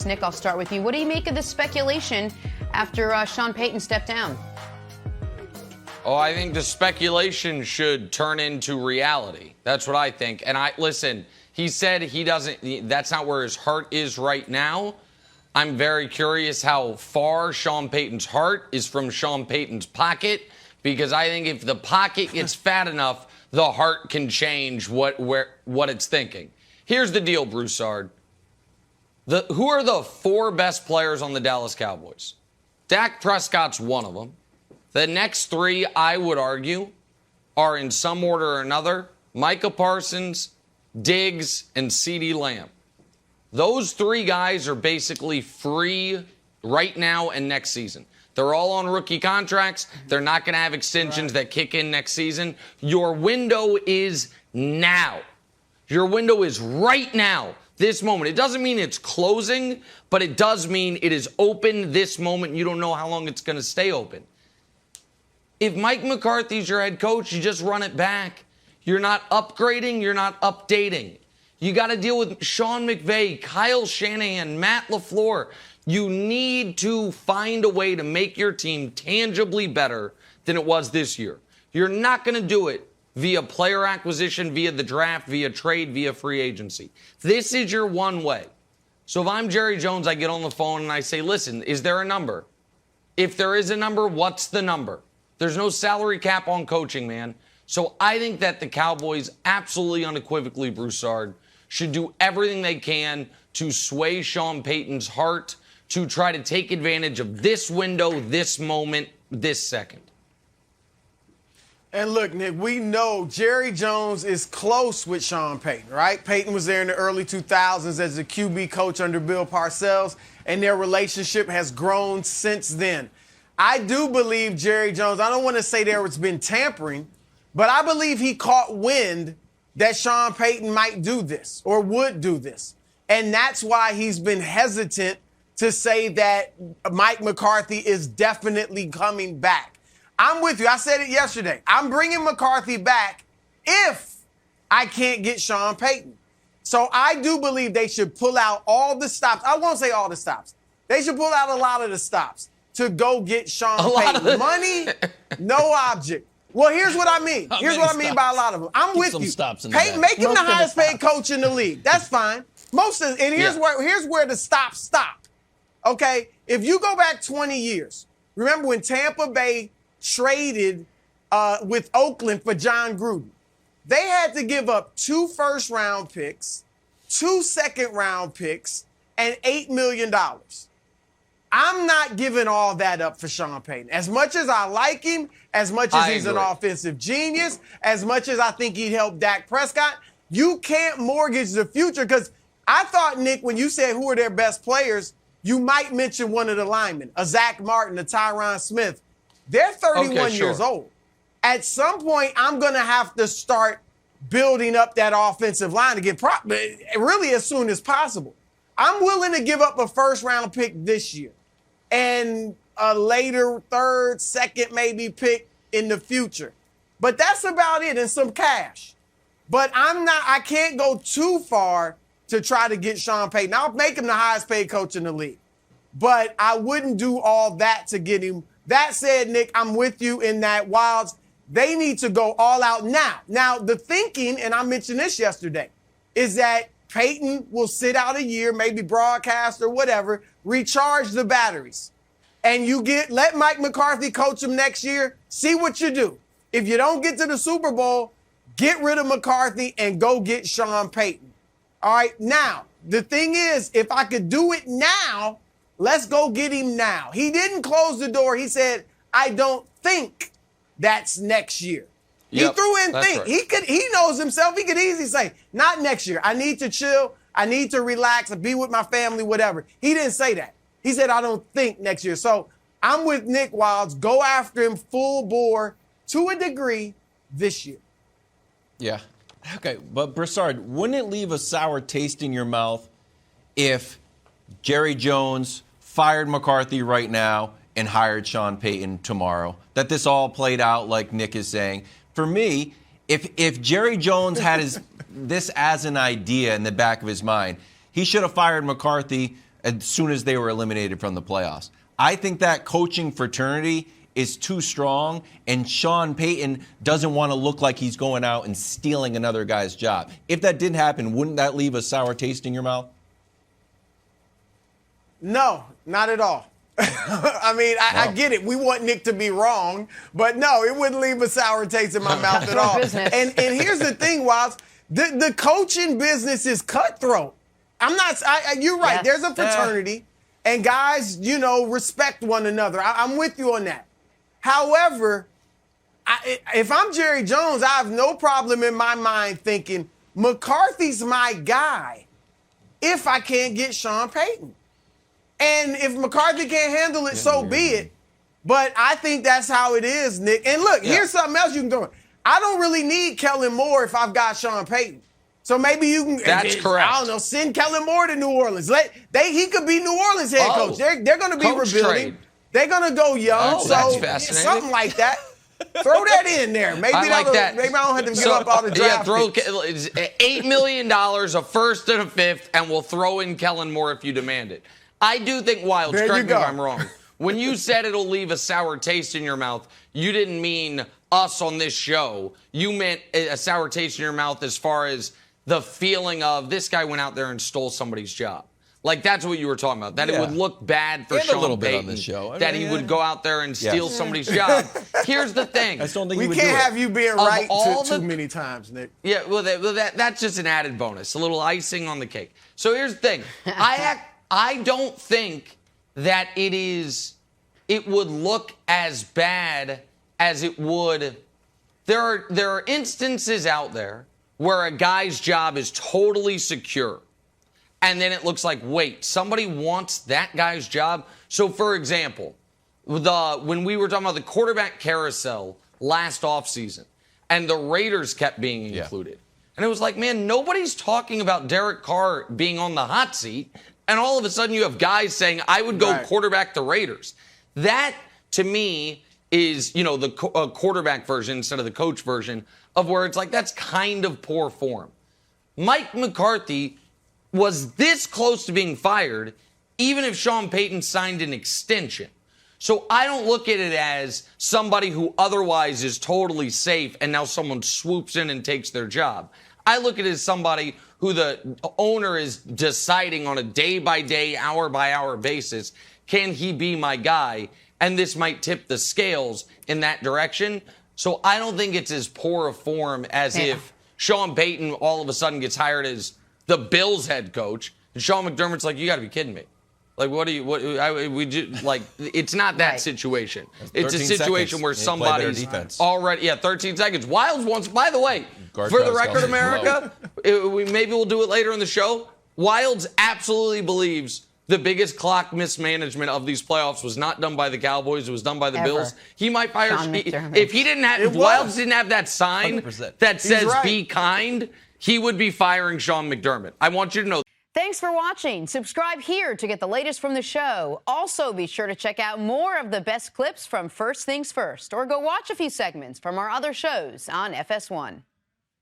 Nick, I'll start with you. What do you make of the speculation after Sean Payton stepped down? Oh, I think the speculation should turn into reality. That's what I think. And listen, he said that's not where his heart is right now. I'm very curious how far Sean Payton's heart is from Sean Payton's pocket, because I think if the pocket gets fat enough, the heart can change what it's thinking. Here's the deal, Broussard. Who are the 4 best players on the Dallas Cowboys? Dak Prescott's one of them. The next 3, I would argue, are in some order or another: Micah Parsons, Diggs, and CeeDee Lamb. Those 3 guys are basically free right now and next season. They're all on rookie contracts. They're not going to have extensions that kick in next season. Your window is now. Your window is right now, this moment. It doesn't mean it's closing, but it does mean it is open this moment. You don't know how long it's going to stay open. If Mike McCarthy's your head coach, you just run it back. You're not upgrading. You're not updating. You got to deal with Sean McVay, Kyle Shanahan, Matt LaFleur. You need to find a way to make your team tangibly better than it was this year. You're not going to do it via player acquisition, via the draft, via trade, via free agency. This is your one way. So if I'm Jerry Jones, I get on the phone and I say, listen, is there a number? If there is a number, what's the number? There's no salary cap on coaching, man. So I think that the Cowboys absolutely unequivocally, Broussard, should do everything they can to sway Sean Payton's heart, to try to take advantage of this window, this moment, this second. And look, Nick, we know Jerry Jones is close with Sean Payton, right? Payton was there in the early 2000s as a QB coach under Bill Parcells, and their relationship has grown since then. I do believe Jerry Jones, I don't want to say there has been tampering, but I believe he caught wind that Sean Payton might do this or would do this. And that's why he's been hesitant to say that Mike McCarthy is definitely coming back. I'm with you. I said it yesterday. I'm bringing McCarthy back if I can't get Sean Payton. So I do believe they should pull out all the stops. I won't say all the stops. They should pull out a lot of the stops to go get Sean Payton. Money, no object. Well, here's what I mean. Here's what I mean by a lot of them. I'm with you. Payton, make him the highest paid coach in the league. That's fine. Here's where the stops stop. Okay? If you go back 20 years, remember when Tampa Bay traded with Oakland for John Gruden? They had to give up 2 first-round picks, 2 second-round picks, and $8 million. I'm not giving all that up for Sean Payton. As much as I like him, as much as he's an offensive genius, as much as I think he'd help Dak Prescott, you can't mortgage the future. Because I thought, Nick, when you said who are their best players, you might mention one of the linemen, a Zach Martin, a Tyron Smith. They're 31 years old. At some point, I'm going to have to start building up that offensive line to get really as soon as possible. I'm willing to give up a first-round pick this year and a later third, second maybe pick in the future. But that's about it, and some cash. But I can't go too far to try to get Sean Payton. I'll make him the highest paid coach in the league. But I wouldn't do all that to get him. That said, Nick, I'm with you in that Wilds, they need to go all out now. Now, the thinking, and I mentioned this yesterday, is that Payton will sit out a year, maybe broadcast or whatever, recharge the batteries. And let Mike McCarthy coach him next year. See what you do. If you don't get to the Super Bowl, get rid of McCarthy and go get Sean Payton. All right, now, the thing is, if I could do it now, let's go get him now. He didn't close the door. He said, I don't think that's next year. Yep, he threw in think. Right. He knows himself. He could easily say, not next year. I need to chill. I need to relax and be with my family, whatever. He didn't say that. He said, I don't think next year. So I'm with Nick Wilds. Go after him full bore to a degree this year. Yeah. Okay, but Broussard, wouldn't it leave a sour taste in your mouth if Jerry Jones fired McCarthy right now and hired Sean Payton tomorrow? That this all played out like Nick is saying. For me, if Jerry Jones had this as an idea in the back of his mind, he should have fired McCarthy as soon as they were eliminated from the playoffs. I think that coaching fraternity is too strong, and Sean Payton doesn't want to look like he's going out and stealing another guy's job. If that did happen, wouldn't that leave a sour taste in your mouth? No, not at all. I mean, I get it. We want Nick to be wrong, but no, it wouldn't leave a sour taste in my mouth at all. And here's the thing, Wiles, the coaching business is cutthroat. You're right. Yeah. There's a fraternity, and guys, respect one another. I'm with you on that. However, if I'm Jerry Jones, I have no problem in my mind thinking McCarthy's my guy if I can't get Sean Payton. And if McCarthy can't handle it, so be it. But I think that's how it is, Nick. And look, here's something else you can do. I don't really need Kellen Moore if I've got Sean Payton. So maybe you can. That's correct. I don't know. Send Kellen Moore to New Orleans. He could be New Orleans head coach. They're going to be rebuilding. Trade. They're going to go young. That's fascinating. Something like that. Throw that in there. Maybe I like that. Maybe I don't have to give up all the draft picks. $8 million, a first and a fifth, and we'll throw in Kellen Moore if you demand it. I do think, Wild, correct me if I'm wrong. When you said it'll leave a sour taste in your mouth, you didn't mean us on this show. You meant a sour taste in your mouth as far as the feeling of this guy went out there and stole somebody's job. Like, that's what you were talking about. That it would look bad for Sean a little bit Payton, on this show. that he would go out there and steal somebody's job. Here's the thing. I just don't think we can't have you being right too many times, Nick. Yeah, well, that's just an added bonus, a little icing on the cake. So here's the thing. I don't think that it would look as bad as it would. There are instances out there where a guy's job is totally secure. And then it looks like, wait, somebody wants that guy's job? So, for example, when we were talking about the quarterback carousel last offseason, and the Raiders kept being included. And it was like, man, nobody's talking about Derek Carr being on the hot seat. And all of a sudden you have guys saying, I would go quarterback the Raiders. That, to me, is, the quarterback version instead of the coach version of where it's like, that's kind of poor form. Mike McCarthy was this close to being fired, even if Sean Payton signed an extension. So I don't look at it as somebody who otherwise is totally safe and now someone swoops in and takes their job. I look at it as somebody who the owner is deciding on a day-by-day, hour-by-hour basis, can he be my guy? And this might tip the scales in that direction. So I don't think it's as poor a form as if Sean Payton all of a sudden gets hired as the Bills head coach, and Sean McDermott's like, you got to be kidding me. Like, it's not that situation. It's a situation where somebody's already, 13 seconds. Wilds wants, by the way, for the record, America, maybe we'll do it later in the show. Wilds absolutely believes the biggest clock mismanagement of these playoffs was not done by the Cowboys. It was done by the Bills. He might fire if he didn't have, if Wilds didn't have that sign 100%. That says be kind, he would be firing Sean McDermott. I want you to know. Thanks for watching. Subscribe here to get the latest from the show. Also, be sure to check out more of the best clips from First Things First, or go watch a few segments from our other shows on FS1.